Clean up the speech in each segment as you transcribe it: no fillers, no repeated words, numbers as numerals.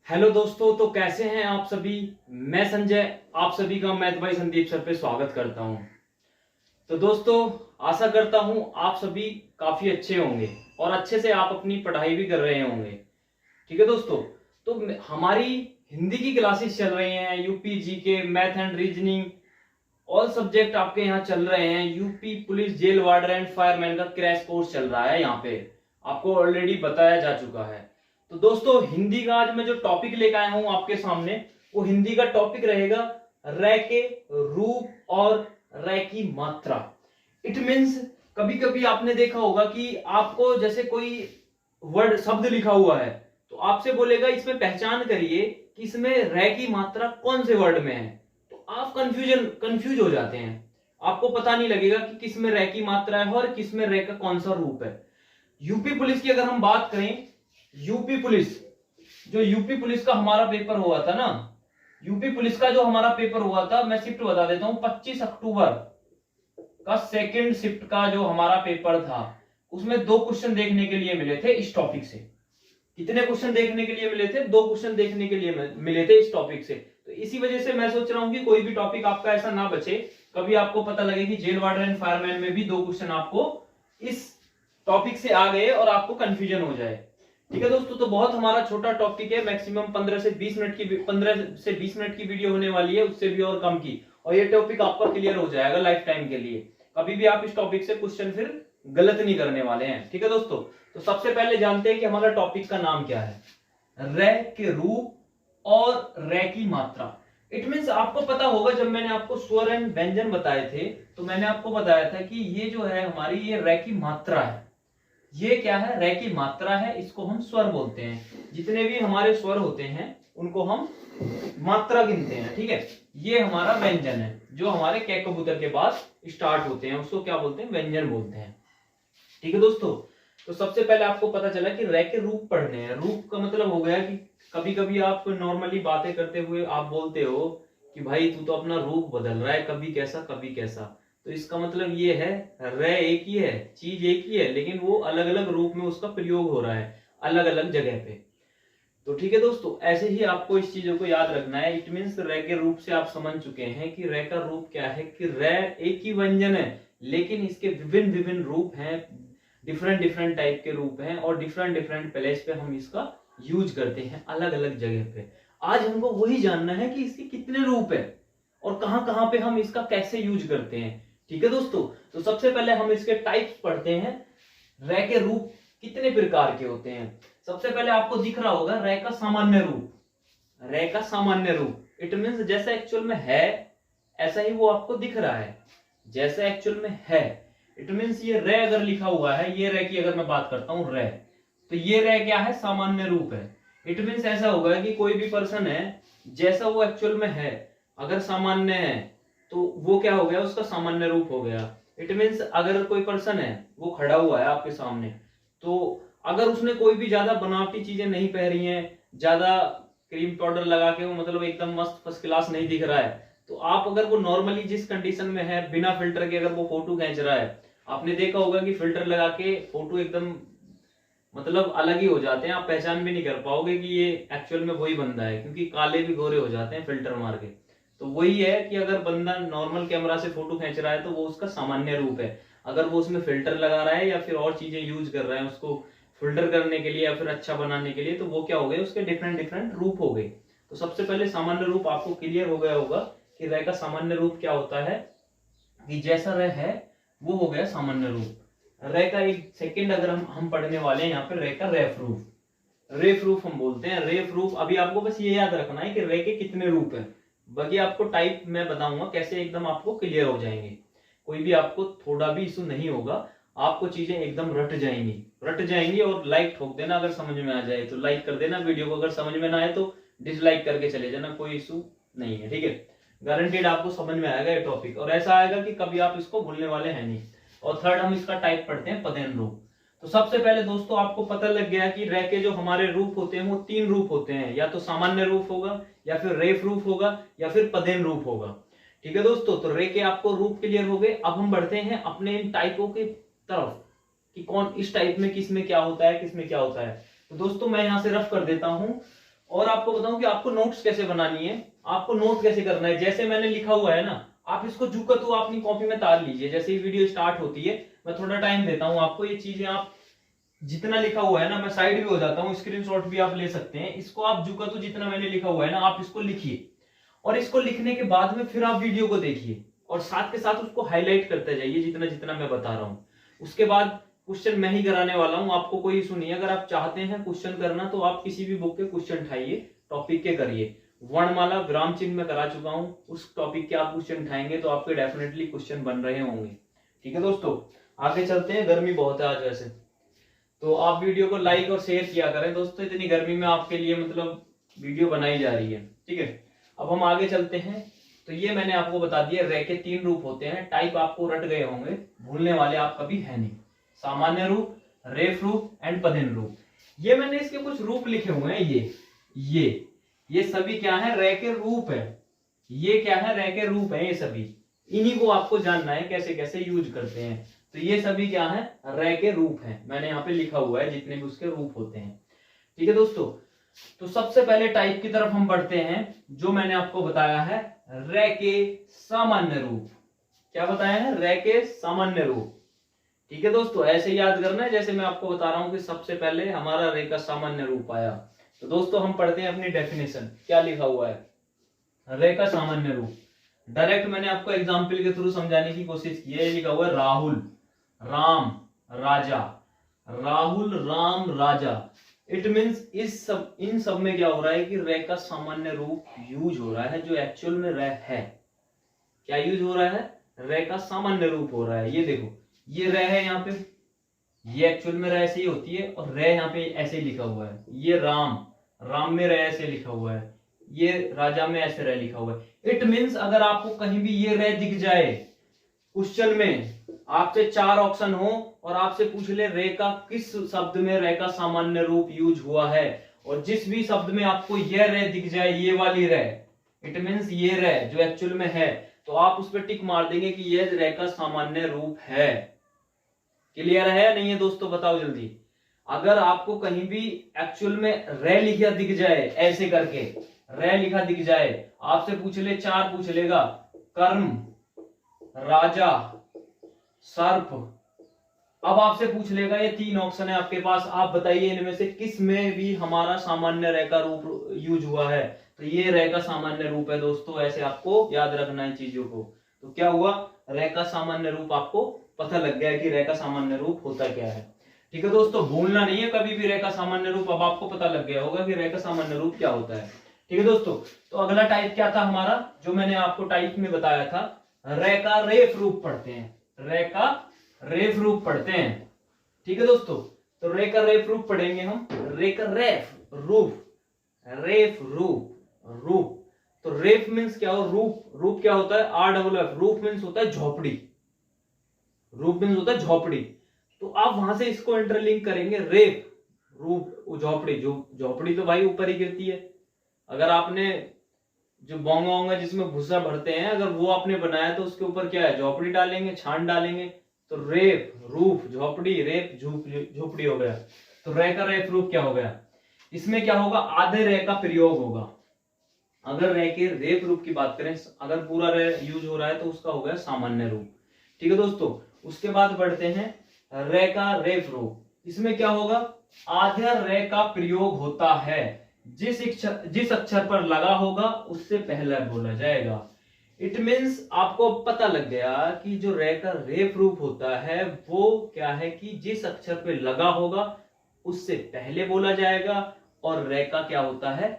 Hello दोस्तों, तो कैसे हैं आप सभी। मैं संजय आप सभी का मैथ भाई संदीप सर पे स्वागत करता हूं। तो दोस्तों, आशा करता हूं आप सभी काफी अच्छे होंगे और अच्छे से आप अपनी पढ़ाई भी कर रहे होंगे। ठीक है दोस्तों, तो हमारी हिंदी की क्लासेस चल रही हैं, UP G K math and reasoning all subject आपके यहाँ चल रहे हैं। UP police jail warder and fireman का क्रैश कोर्स चल रहा है, यहाँ पे आपको ऑलरेडी बताया जा चुका है। तो दोस्तों, हिंदी का आज मैं जो टॉपिक लेकर आया हूं आपके सामने, वो हिंदी का टॉपिक रहेगा रे के रूप और रे की मात्रा। इट मीन्स कभी कभी आपने देखा होगा कि आपको जैसे कोई वर्ड शब्द लिखा हुआ है तो आपसे बोलेगा इसमें पहचान करिए कि इसमें रे की मात्रा कौन से वर्ड में है। तो आप कंफ्यूज हो जाते हैं, आपको पता नहीं लगेगा कि किस में रे की मात्रा है और किस में रे का कौन सा रूप है। यूपी पुलिस की अगर हम बात करें, यूपी पुलिस का हमारा पेपर हुआ था ना, यूपी पुलिस का जो हमारा पेपर हुआ था, मैं शिफ्ट बता देता हूं, 25 अक्टूबर का सेकंड शिफ्ट का जो हमारा पेपर था, उसमें 2 क्वेश्चन देखने के लिए मिले थे इस टॉपिक से। कितने क्वेश्चन देखने के लिए मिले थे? 2 क्वेश्चन देखने के लिए मिले थे इस टॉपिक से। तो इसी वजह से मैं सोच रहा हूं कि कोई भी टॉपिक आपका ऐसा ना बचे, कभी आपको पता लगे कि जेल वार्डर एंड फायरमैन में भी 2 क्वेश्चन आपको इस टॉपिक से आ गए और आपको कंफ्यूजन हो जाए। ठीक है दोस्तों, तो बहुत हमारा छोटा टॉपिक है, मैक्सिमम 15 से 20 मिनट की वीडियो होने वाली है, उससे भी और कम की, और ये टॉपिक आपका क्लियर हो जाएगा लाइफ टाइम के लिए। कभी भी आप इस टॉपिक से क्वेश्चन फिर गलत नहीं करने वाले हैं। ठीक है दोस्तों, तो सबसे पहले जानते हैं कि हमारा टॉपिक का नाम क्या है। रे के रूप और रे की मात्रा। इट मीन्स आपको पता होगा, जब मैंने आपको स्वर एंड व्यंजन बताए थे तो मैंने आपको बताया था कि ये जो है हमारी, ये रे की मात्रा है। ये क्या है? रे की मात्रा है, इसको हम स्वर बोलते हैं। जितने भी हमारे स्वर होते हैं उनको हम मात्रा गिनते हैं। ठीक है, ये हमारा व्यंजन है जो हमारे कै कबूतर के बाद स्टार्ट होते हैं, उसको क्या बोलते हैं? व्यंजन बोलते हैं। ठीक है दोस्तों, तो सबसे पहले आपको पता चला कि रे के रूप पढ़ने हैं। रूप का मतलब हो गया कि कभी कभी आप नॉर्मली बातें करते हुए आप बोलते हो कि भाई तू तो अपना रूप बदल रहा है, कभी कैसा कभी कैसा। तो इसका मतलब ये है, रे एक ही है, चीज एक ही है, लेकिन वो अलग अलग रूप में उसका प्रयोग हो रहा है अलग अलग जगह पे। तो ठीक है दोस्तों, ऐसे ही आपको इस चीजों को याद रखना है। इट मीन्स रे के रूप से आप समझ चुके हैं कि रे का रूप क्या है, कि रे एक ही व्यंजन है लेकिन इसके विभिन्न विभिन्न रूप हैं, डिफरेंट डिफरेंट टाइप के रूप हैं, और डिफरेंट डिफरेंट प्लेस पे हम इसका यूज करते हैं, अलग अलग जगह पे। आज हमको वही जानना है कि इसके कितने रूप है और कहां कहां पे हम इसका कैसे यूज करते हैं। ठीक है दोस्तों, तो सबसे पहले हम इसके टाइप्स पढ़ते हैं। रे के रूप कितने प्रकार के होते हैं? सबसे पहले आपको दिख रहा होगा रे का सामान्य रूप। रे का सामान्य रूप इट मीन्स जैसा एक्चुअल में है ऐसा ही वो आपको दिख रहा है, जैसा एक्चुअल में है। इट मीन्स ये रे अगर लिखा हुआ है, ये रे की अगर मैं बात करता हूं रे, तो ये रे क्या है? सामान्य रूप है। इट मीन्स ऐसा होगा कि कोई भी पर्सन है जैसा वो एक्चुअल में है, अगर सामान्य है तो वो क्या हो गया? उसका सामान्य रूप हो गया। इट मीन्स अगर कोई पर्सन है वो खड़ा हुआ है आपके सामने, तो अगर उसने कोई भी ज्यादा बनावटी चीजें नहीं पहनी है, ज्यादा क्रीम पाउडर लगा के वो मतलब एकदम मस्त फर्स्ट क्लास नहीं दिख रहा है, तो आप अगर वो नॉर्मली जिस कंडीशन में है बिना फिल्टर के अगर वो फोटो खींच रहा है, आपने देखा होगा कि फिल्टर लगा के फोटो एकदम मतलब अलग ही हो जाते हैं, आप पहचान भी नहीं कर पाओगे कि ये एक्चुअल में वही बंदा है, क्योंकि काले भी गोरे हो जाते हैं फिल्टर मार के। तो वही है कि अगर बंदा नॉर्मल कैमरा से फोटो खींच रहा है तो वो उसका सामान्य रूप है। अगर वो उसमें फिल्टर लगा रहा है या फिर और चीजें यूज कर रहा है उसको फिल्टर करने के लिए या फिर अच्छा बनाने के लिए, तो वो क्या हो गए? उसके डिफरेंट डिफरेंट रूप हो गए। तो सबसे पहले सामान्य रूप आपको क्लियर हो गया होगा कि रे का सामान्य रूप क्या होता है, कि जैसा रे है वो हो गया सामान्य रूप। रे का एक सेकंड अगर हम पढ़ने वाले हैं यहाँ पे, रे का रेफ रूप। रेफ रूप हम बोलते हैं। रेफ रूप अभी आपको बस ये याद रखना है कि रे के कितने रूप है, बाकी आपको टाइप मैं बताऊंगा कैसे एकदम आपको क्लियर हो जाएंगे। कोई भी आपको थोड़ा भी इशू नहीं होगा, आपको चीजें एकदम रट जाएंगी। और लाइक ठोक देना अगर समझ में आ जाए तो, लाइक कर देना वीडियो को, अगर समझ में ना आए तो डिसलाइक करके चले जाना, कोई इशू नहीं है। ठीक है, गारंटेड आपको समझ में आएगा ये टॉपिक, और ऐसा आएगा कि कभी आप इसको भूलने वाले हैं नहीं। और थर्ड हम इसका टाइप पढ़ते हैं पदेन रूप। तो सबसे पहले दोस्तों आपको पता लग गया कि रे के जो हमारे रूप होते हैं वो 3 रूप होते हैं, या तो सामान्य रूप होगा, या फिर रेफ रूप होगा, या फिर पदेन रूप होगा। ठीक है दोस्तों, तो रे के आपको रूप क्लियर हो गए। अब हम बढ़ते हैं अपने इन टाइपों की तरफ कि कौन इस टाइप में किस में क्या होता है, किस में क्या होता है। तो दोस्तों मैं यहां से रफ कर देता हूं। और आपको बताऊं कि आपको नोट्स कैसे बनानी है, आपको नोट कैसे करना है। जैसे मैंने लिखा हुआ है ना, आप इसको जू का तू अपनी कॉपी में तार लीजिए। जैसे ही वीडियो स्टार्ट होती है मैं थोड़ा टाइम देता हूं आपको, ये चीजें आप जितना लिखा हुआ है ना, मैं साइड भी हो जाता हूँ, स्क्रीनशॉट भी आप ले सकते हैं। इसको आप जू का तू जितना मैंने लिखा हुआ है ना, आप इसको लिखिए और इसको लिखने के बाद में फिर आप वीडियो को देखिए और साथ के साथ उसको हाईलाइट करते जाइए जितना जितना मैं बता रहा हूँ। उसके बाद क्वेश्चन मैं ही कराने वाला हूँ, आपको कोई इशू नहीं है। अगर आप चाहते हैं क्वेश्चन करना तो आप किसी भी बुक के क्वेश्चन उठाइए, टॉपिक के करिए। वर्णमाला विराम चिन्ह में करा चुका हूं, उस टॉपिक के आप क्वेश्चन उठाएंगे तो आपके डेफिनेटली क्वेश्चन बन रहे होंगे। ठीक है दोस्तों, आगे चलते हैं। गर्मी बहुत है आज वैसे, तो आप वीडियो को लाइक और शेयर किया करें दोस्तों, इतनी गर्मी में आपके लिए मतलब वीडियो बनाई जा रही है। ठीक है, अब हम आगे चलते हैं। तो ये मैंने आपको बता दिया, रे के 3 रूप होते हैं। टाइप आपको रट गए होंगे, भूलने वाले आप कभी है नहीं। सामान्य रूप, रेफ रूप एंड पदिन रूप। ये मैंने इसके कुछ रूप लिखे हुए हैं। ये सभी क्या है, रे के रूप है। ये क्या है, रे के रूप है ये सभी। इन्हीं को आपको जानना है कैसे कैसे यूज करते हैं। तो ये सभी क्या है, रे के रूप हैं। मैंने यहाँ पे लिखा हुआ है जितने भी उसके रूप होते हैं। ठीक है दोस्तों, तो सबसे पहले टाइप की तरफ हम बढ़ते हैं। जो मैंने आपको बताया है रे के सामान्य रूप। क्या बताया है, रे के सामान्य रूप। ठीक है दोस्तों, ऐसे याद करना है जैसे मैं आपको बता रहा हूं कि सबसे पहले हमारा रे का सामान्य रूप आया। तो दोस्तों हम पढ़ते हैं अपनी डेफिनेशन। क्या लिखा हुआ है, रे का सामान्य रूप। डायरेक्ट मैंने आपको एग्जाम्पल के थ्रू समझाने की कोशिश की है। लिखा हुआ है राहुल, राम, राजा। राहुल, राम, राजा। इट मीन्स इन सब में क्या हो रहा है कि रे का सामान्य रूप यूज हो रहा है, जो एक्चुअल में रे है। क्या यूज हो रहा है, रे का सामान्य रूप हो रहा है। ये देखो, ये रे है यहाँ पे, ये एक्चुअल में रे ऐसे ही होती है और रे यहाँ पे ऐसे लिखा हुआ है। ये राम, राम में रे ऐसे लिखा हुआ है। ये राजा में ऐसे रे लिखा हुआ है। इट मीन्स अगर आपको कहीं भी ये रे दिख जाए क्वेश्चन में, आपसे 4 ऑप्शन हो और आपसे पूछ ले रे का किस शब्द में रे का सामान्य रूप यूज हुआ है, और जिस भी शब्द में आपको ये रे दिख जाए, ये वाली रे, इट मीन्स ये रे जो एक्चुअल में है, तो आप उस पर टिक मार देंगे कि ये रे का सामान्य रूप है। क्लियर है नहीं है दोस्तों, बताओ जल्दी। अगर आपको कहीं भी एक्चुअल में रे लिखा दिख जाए, ऐसे करके रे लिखा दिख जाए, आपसे पूछ ले 4 पूछ लेगा, कर्म, राजा, सर्प। अब आपसे पूछ लेगा ये 3 ऑप्शन है आपके पास, आप बताइए इनमें से किस में भी हमारा सामान्य रे का रूप यूज हुआ है। तो ये रे का सामान्य रूप है दोस्तों, ऐसे आपको याद रखना है चीजों को। तो क्या हुआ, रे का सामान्य रूप आपको पता लग गया कि रे का सामान्य रूप होता क्या है। ठीक है दोस्तों, भूलना नहीं है कभी भी रे का सामान्य रूप। अब आपको पता लग गया होगा कि रे का सामान्य रूप क्या होता है। ठीक है दोस्तों, तो अगला टाइप क्या था हमारा, जो मैंने आपको टाइप में बताया था, रे का रेफ रूप पढ़ते हैं। रे का रेफ रूप पढ़ते हैं। ठीक है दोस्तों, तो रे का रेफ रूप पढ़ेंगे हम। रे का रेफ रूप, रेफ रूप, रूप। तो रेफ मीन्स क्या हो, रूप। रूप क्या होता है, RFF। रूप मीन्स होता है झोपड़ी। रूप मीन्स होता है झोपड़ी। तो आप वहां से इसको इंटरलिंक करेंगे, रेफ रूप झोपड़ी। जो झोपड़ी तो भाई ऊपर ही गिरती है। अगर आपने जो बोंगा होंगा जिसमें भूसा भरते हैं, अगर वो आपने बनाया तो उसके ऊपर क्या है, झोपड़ी डालेंगे, छान डालेंगे। तो रेफ रूफ झोपड़ी, रेफ झोपड़ी हो गया। तो रे का रेफ रूप क्या हो गया, इसमें क्या होगा, आधे रे का प्रयोग होगा। अगर रे के रेफ रूप की बात करें, अगर पूरा रे यूज हो रहा है तो उसका हो गया सामान्य रूप। ठीक है दोस्तों, उसके बाद बढ़ते हैं रे का रेफ रूप। इसमें क्या होगा, आधे रे का प्रयोग होता है। जिस अक्षर पर लगा होगा उससे पहले बोला जाएगा। इट मीन्स आपको पता लग गया कि जो रे का रेफ रूप होता है वो क्या है कि जिस अक्षर पे लगा होगा उससे पहले बोला जाएगा। और रे का क्या होता है,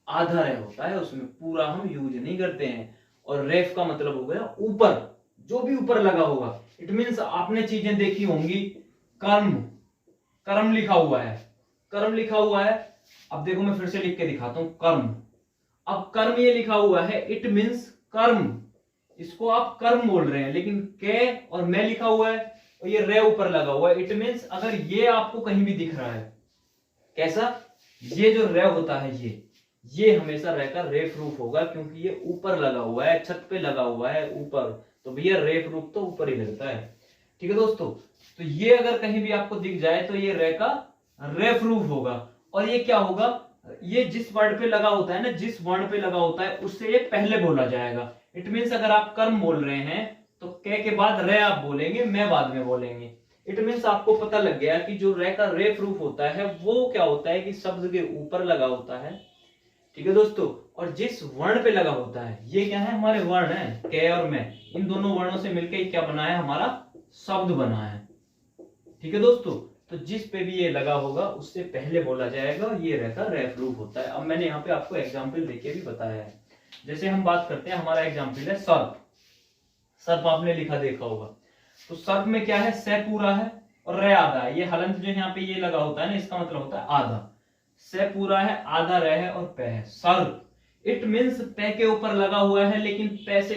आधा रे होता है, उसमें पूरा हम यूज नहीं करते हैं। और रेफ का मतलब हो गया ऊपर, जो भी ऊपर लगा होगा। इट मीन्स आपने चीजें देखी होंगी, कर्म, कर्म लिखा हुआ है, कर्म लिखा हुआ है। अब देखो मैं फिर से लिख के दिखाता हूं, कर्म। अब कर्म ये लिखा हुआ है, इट मीन्स कर्म, इसको आप कर्म बोल रहे हैं, लेकिन के और मैं लिखा हुआ है और ये रे ऊपर लगा हुआ है। इट मीन्स अगर ये आपको कहीं भी दिख रहा है, कैसा, ये जो रे होता है ये हमेशा रे का रेफ रूप होगा, क्योंकि ये ऊपर लगा हुआ है, छत पे लगा हुआ है ऊपर, तो भैया रेफ रूप तो ऊपर ही लगता है। ठीक है दोस्तों, तो ये अगर कहीं भी आपको दिख जाए तो ये रे का रेफ रूप होगा। और ये क्या होगा, ये जिस वर्ड पे लगा होता है ना, जिस वर्ण पे लगा होता है उससे ये पहले बोला जाएगा। इट मीन्स अगर आप कर्म बोल रहे हैं तो क के बाद रे आप बोलेंगे, मैं बाद में बोलेंगे। इट मीन्स आपको पता लग गया कि जो रे का रे प्रूफ होता है वो क्या होता है कि शब्द के ऊपर लगा होता है, ठीक है दोस्तों। और जिस वर्ण पे लगा होता है, ये क्या है, हमारे वर्ण है क और मैं, इन दोनों वर्णों से मिलकर क्या बना है, हमारा शब्द बना है, ठीक है दोस्तों। तो जिस पे भी ये लगा होगा उससे पहले बोला जाएगा, ये रहता रे प्रूफ होता है। अब मैंने यहाँ पे आपको एग्जाम्पल देके भी बताया है। जैसे हम बात करते हैं, हमारा एग्जाम्पल है सर्प। सर्प आपने लिखा देखा होगा, तो सर्प में क्या है, से पूरा है और रे आधा है। ये हलंत जो यहाँ पे ये लगा होता है ना, इसका मतलब होता है आधा। से पूरा है, आधा रे है और पे है, सर्प। इट मीन्स पे के ऊपर लगा हुआ है लेकिन पे से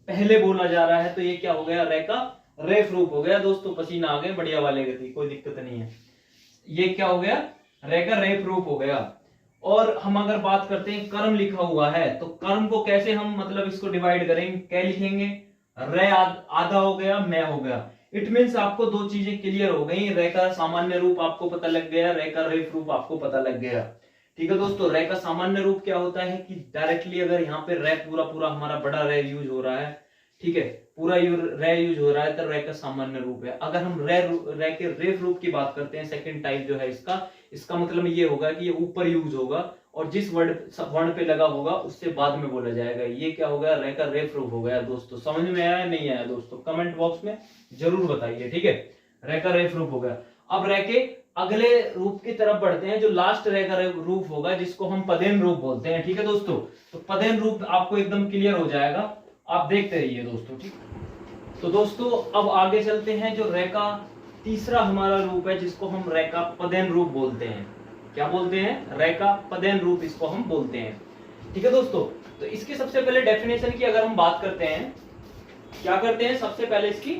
पहले बोला जा रहा है, तो ये क्या हो गया, रे का रे प्रूफ हो गया दोस्तों। पसीना आ गए बढ़िया वाले गति, कोई दिक्कत नहीं है। ये क्या हो गया, रे का रे प्रूफ हो गया। और हम अगर बात करते हैं कर्म लिखा हुआ है, तो कर्म को कैसे हम मतलब इसको डिवाइड करेंगे, क्या लिखेंगे, रे आधा हो गया, मैं हो गया। इट मीन्स आपको दो चीजें क्लियर हो गई, रे का सामान्य रूप आपको पता लग गया, रे का रे प्रूफ आपको पता लग गया, ठीक है दोस्तों। रे का सामान्य रूप क्या होता है कि डायरेक्टली अगर यहाँ पे रे पूरा पूरा हमारा बड़ा रे यूज हो रहा है, ठीक है, पूरा रे यूज हो रहा है, तो रे का सामान्य रूप है। अगर हम रे के रे रूप की बात करते हैं, सेकंड टाइप जो है इसका मतलब ये होगा कि ये ऊपर यूज होगा और जिस वर्ण पे लगा होगा उससे बाद में बोला जाएगा। ये क्या होगा, रे का रे प्रूफ हो गया दोस्तों। समझ में आया नहीं आया दोस्तों, कमेंट बॉक्स में जरूर बताइए, ठीक है। रे का रे प्रूफ हो गया। अब रे के अगले रूप की तरफ बढ़ते हैं, जो लास्ट रे का रूप होगा जिसको हम पदेन रूप बोलते हैं, ठीक है दोस्तों। तो पदेन रूप आपको एकदम क्लियर हो जाएगा, आप देखते रहिए दोस्तों, ठीक। तो दोस्तों अब आगे चलते हैं, जो रे का तीसरा हमारा रूप है जिसको हम रे का पदेन रूप बोलते हैं। क्या बोलते हैं, रे का पदेन रूप इसको हम बोलते हैं, ठीक है दोस्तों। तो इसकी सबसे पहले डेफिनेशन की अगर हम बात करते हैं, क्या करते हैं, सबसे पहले इसकी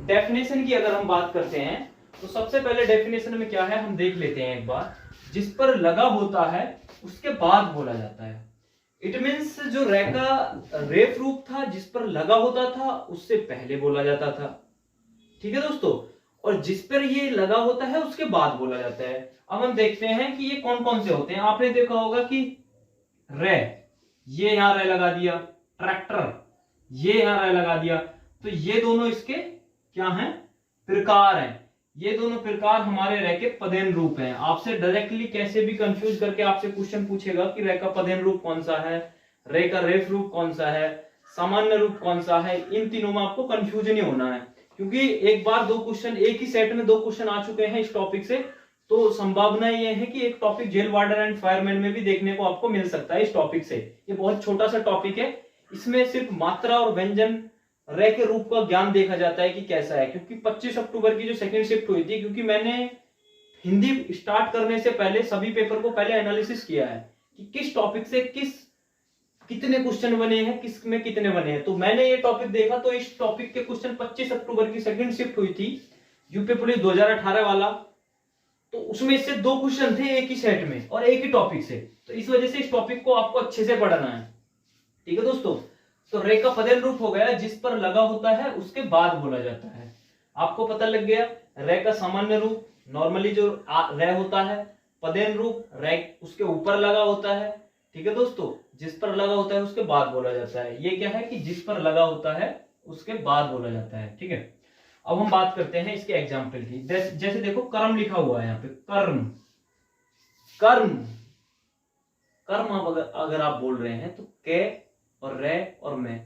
डेफिनेशन की अगर हम बात करते हैं, तो सबसे पहले डेफिनेशन में क्या है हम देख लेते हैं एक बार। जिस पर लगा होता है उसके बाद बोला जाता है। इट मीन्स जो रे का रे प्रूफ था जिस पर लगा होता था उससे पहले बोला जाता था, ठीक है दोस्तों। और जिस पर ये लगा होता है उसके बाद बोला जाता है। अब हम देखते हैं कि ये कौन कौन से होते हैं। आपने देखा होगा कि रे, ये यहां रे लगा दिया, ट्रैक्टर ये यहां रे लगा दिया, तो ये दोनों इसके क्या हैं, प्रकार हैं। ये दोनों प्रकार हमारे रे के पदेन रूप हैं। आपसे डायरेक्टली कैसे भी कंफ्यूज करके आपसे क्वेश्चन पूछेगा कि रे का पदेन रूप कौन सा है, रे का रेफ रूप कौन सा है, सामान्य रूप कौन सा है, इन तीनों में आपको कंफ्यूज नहीं होना है। क्योंकि एक बार दो क्वेश्चन, एक ही सेट में दो क्वेश्चन आ चुके हैं इस टॉपिक से, तो संभावना ये है कि एक topic jail warder and fireman में भी देखने को आपको मिल सकता है इस टॉपिक से। ये बहुत छोटा सा टॉपिक है, इसमें सिर्फ मात्रा और व्यंजन रे के रूप का ज्ञान देखा जाता है कि कैसा है। क्योंकि 25 अक्टूबर की जो सेकंड शिफ्ट हुई थी, क्योंकि मैंने हिंदी स्टार्ट करने से पहले सभी पेपर को पहले एनालिसिस किया है कि किस टॉपिक से कितने क्वेश्चन बने हैं, किस में कितने बने हैं, तो मैंने ये टॉपिक देखा तो इस टॉपिक के क्वेश्चन 25 अक्टूबर की सेकंड शिफ्ट हुई थी यूपी पुलिस 2018 वाला, तो उसमें से दो क्वेश्चन थे एक ही सेट में और एक ही टॉपिक से, तो इस वजह से इस टॉपिक को आपको अच्छे से पढ़ना है, ठीक है दोस्तों। तो रे का पदेन रूप हो गया जिस पर लगा होता है उसके बाद बोला जाता है। आपको पता लग गया रे का सामान्य रूप नॉर्मली जो रे होता है, पदेन रूप रे उसके ऊपर लगा होता है, ठीक है दोस्तों, जिस पर लगा होता है उसके बाद बोला जाता है। ये क्या है कि जिस पर लगा होता है उसके बाद बोला जाता है, ठीक है। अब हम बात करते हैं इसके एग्जाम्पल की। जैसे देखो कर्म लिखा हुआ है यहाँ पे, कर्म कर्म कर्म अगर आप बोल रहे हैं तो के और रे और मैं,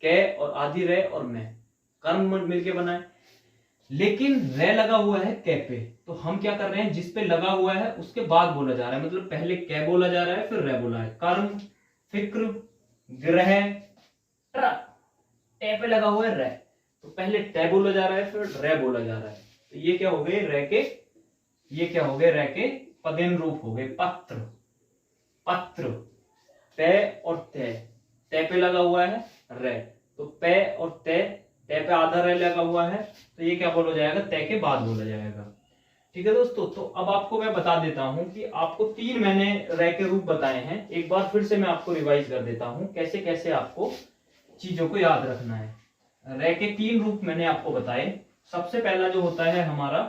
के और आधी रे और मैं, कर्म मिलके बना है। लेकिन रे लगा हुआ है के पे, तो हम क्या कर रहे हैं, जिस पे लगा हुआ है उसके बाद बोला जा रहा है, मतलब पहले के बोला जा रहा है फिर रे बोला है। कर्म, फिक्र, ग्रह, टे पे लगा हुआ है रे, तो पहले टे बोला जा रहा है फिर रे बोला जा रहा है। तो ये क्या हो गए रे के, ये क्या हो गए रे के पदेन रूप हो गए। पत्र, पत्र, पे और ते, ते पे लगा हुआ है रे, तो पे और ते पे आधा रे लगा हुआ है, तो ये क्या बोला जाएगा, ते के बाद बोला जाएगा, ठीक है दोस्तों। तो अब आपको मैं बता देता हूं कि आपको तीन मैंने रे के रूप बताए हैं, एक बार फिर से मैं आपको रिवाइज कर देता हूं कैसे कैसे आपको चीजों को याद रखना है। रे के तीन रूप मैंने आपको बताए। सबसे पहला जो होता है हमारा,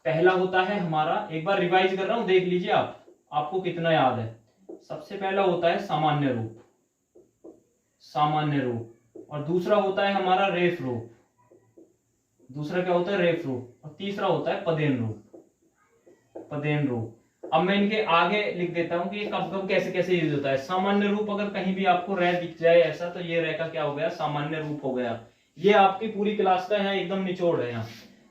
पहला होता है हमारा, एक बार रिवाइज कर रहा हूं देख लीजिए आप, आपको कितना याद है? सबसे पहला होता है सामान्य रूप, सामान्य रूप, और दूसरा होता है हमारा रेफ रूप, दूसरा क्या होता है? रेफ रूप, और तीसरा होता है पदेन रूप, पदेन रूप। अब मैं इनके आगे लिख देता हूं कि ये कब कब कैसे कैसे यूज होता है। सामान्य रूप, अगर कहीं भी आपको रे दिख जाए ऐसा, तो ये रे का क्या हो गया? सामान्य रूप हो गया। ये आपकी पूरी क्लास का है, एकदम निचोड़ है यहाँ।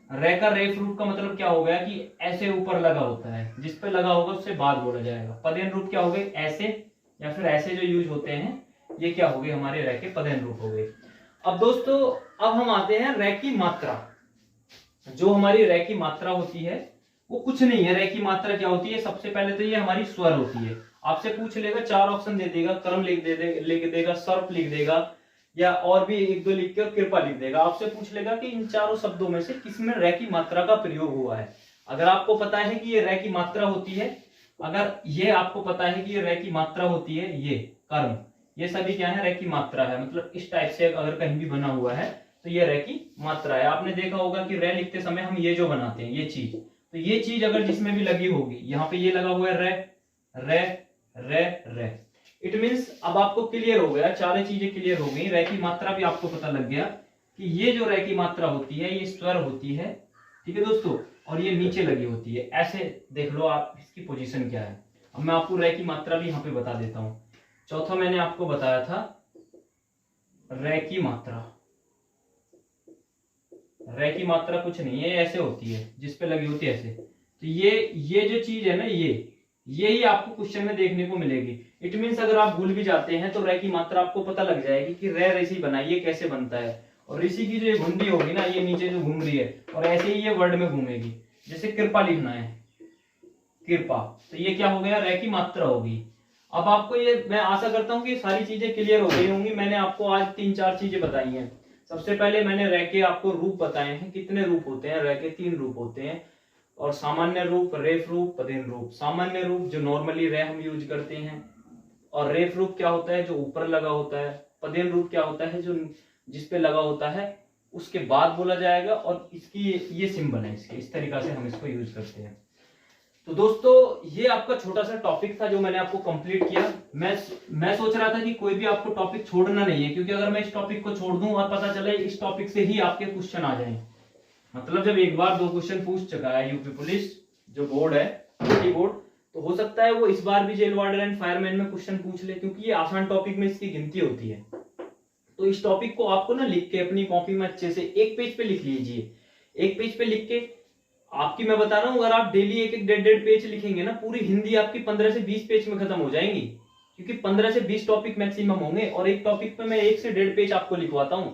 रे का रेफ रूप का मतलब क्या हो गया कि ऐसे ऊपर लगा होता है, जिस पे लगा होगा उससे बाद बोला जाएगा। पदेन रूप क्या हो गए? ऐसे या फिर ऐसे जो यूज होते हैं, ये क्या हो गए? हमारे रे के पदेन रूप हो गए। अब दोस्तों, अब हम आते हैं रे की मात्रा। जो हमारी रे की मात्रा होती है वो कुछ नहीं है। रे की मात्रा क्या होती है? सबसे पहले तो ये हमारी स्वर होती है। आपसे पूछ लेगा, 4 ऑप्शन दे देगा, क्रम लिख देगा, सर्प लिख देगा, या और भी 1-2 लिख के और कृपा लिख देगा। आपसे पूछ लेगा कि इन चारों शब्दों में से किसमें रे की मात्रा का प्रयोग हुआ है। अगर आपको पता है कि ये रे की मात्रा होती है, अगर ये आपको पता है कि ये रे की मात्रा होती है, ये कर्म, ये सभी क्या है? रे की मात्रा है। मतलब इस टाइप से अगर कहीं भी बना हुआ है तो ये रे की मात्रा है। आपने देखा होगा कि रे लिखते समय हम ये जो बनाते हैं, ये चीज, तो ये चीज अगर जिसमें भी लगी होगी, यहाँ पे ये लगा हुआ है रे रे रे रे, इट मीन्स अब आपको क्लियर हो गया, चारों चीजें क्लियर हो गई। रे की मात्रा भी आपको पता लग गया कि ये जो रे की मात्रा होती है ये स्वर होती है, ठीक है दोस्तों, और ये नीचे लगी होती है। ऐसे देख लो आप इसकी पोजीशन क्या है। अब मैं आपको रे की मात्रा भी यहाँ पे बता देता हूँ। चौथा मैंने आपको बताया था रे की मात्रा। रे की मात्रा कुछ नहीं है, ऐसे होती है, जिस पे लगी होती है ऐसे। तो ये जो चीज है ना, ये ही आपको क्वेश्चन में देखने को मिलेगी। इट मीन्स अगर आप भूल भी जाते हैं तो रे की मात्रा आपको पता लग जाएगी कि रे ऋषि बना, ये कैसे बनता है। और ऋषि की जो ये घुंडी होगी ना, ये नीचे जो घूम रही है, और ऐसे ही ये वर्ड में घूमेगी। जैसे कृपा लिखना है, कृपा, तो ये क्या हो गया? रे की मात्रा होगी। अब आपको ये, मैं आशा करता हूँ कि सारी चीजें क्लियर हो गई होंगी। मैंने आपको आज 3-4 चीजें बताई हैं। सबसे पहले मैंने रे के आपको रूप बताए हैं। कितने रूप होते हैं? रे के 3 रूप होते हैं, और सामान्य रूप, रेफ रूप, पदेन रूप। सामान्य रूप जो नॉर्मली रे हम यूज करते हैं, और रेफ रूप क्या होता है? जो ऊपर लगा होता है। पदेन रूप क्या होता है? जो जिसपे लगा होता है उसके बाद बोला जाएगा, और इसकी ये सिंबल है इसके, इस तरीका से हम इसको यूज करते हैं। तो दोस्तों, ये आपका छोटा सा टॉपिक था जो मैंने आपको कंप्लीट किया। मैं सोच रहा था कि कोई भी आपको टॉपिक छोड़ना नहीं है, क्योंकि अगर मैं इस टॉपिक को छोड़ दूं और पता चले इस टॉपिक से ही आपके क्वेश्चन आ जाएं, मतलब जब एक बार 2 क्वेश्चन पूछ चुका है यूपी पुलिस जो बोर्ड है, बोर्ड, तो हो सकता है वो इस बार भी जेल वार्डन एंड फायरमैन में क्वेश्चन पूछ ले, क्योंकि ये आसान टॉपिक में इसकी गिनती होती है। तो इस टॉपिक को आपको ना लिख के अपनी कॉपी में अच्छे से 1 पेज पे लिख लीजिए। 1 पेज पे लिख के, आपकी मैं बता रहा हूं, अगर आप डेली 1-1, 1.5 पेज लिखेंगे ना, पूरी हिंदी आपकी 15 से 20 पेज में खत्म हो जाएंगी, क्योंकि 15 से 20 टॉपिक मैक्सिमम होंगे, और एक टॉपिक पे मैं 1 से 1.5 पेज आपको लिखवाता हूं।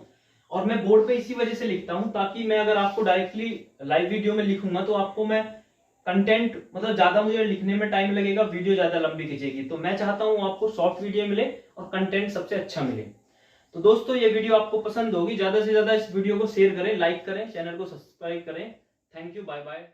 और मैं बोर्ड पे इसी वजह से लिखता हूं, ताकि मैं अगर आपको डायरेक्टली लाइव वीडियो में लिखूंगा तो आपको मैं कंटेंट, मतलब ज्यादा मुझे लिखने में टाइम लगेगा, वीडियो ज्यादा लंबी खींचेगी। तो मैं चाहता हूं आपको शॉर्ट वीडियो मिले और कंटेंट सबसे अच्छा मिले। तो दोस्तों, ये वीडियो आपको पसंद होगी, ज्यादा से ज्यादा इस वीडियो को शेयर करें, लाइक करें, चैनल को सब्सक्राइब करें। Thank you, bye bye.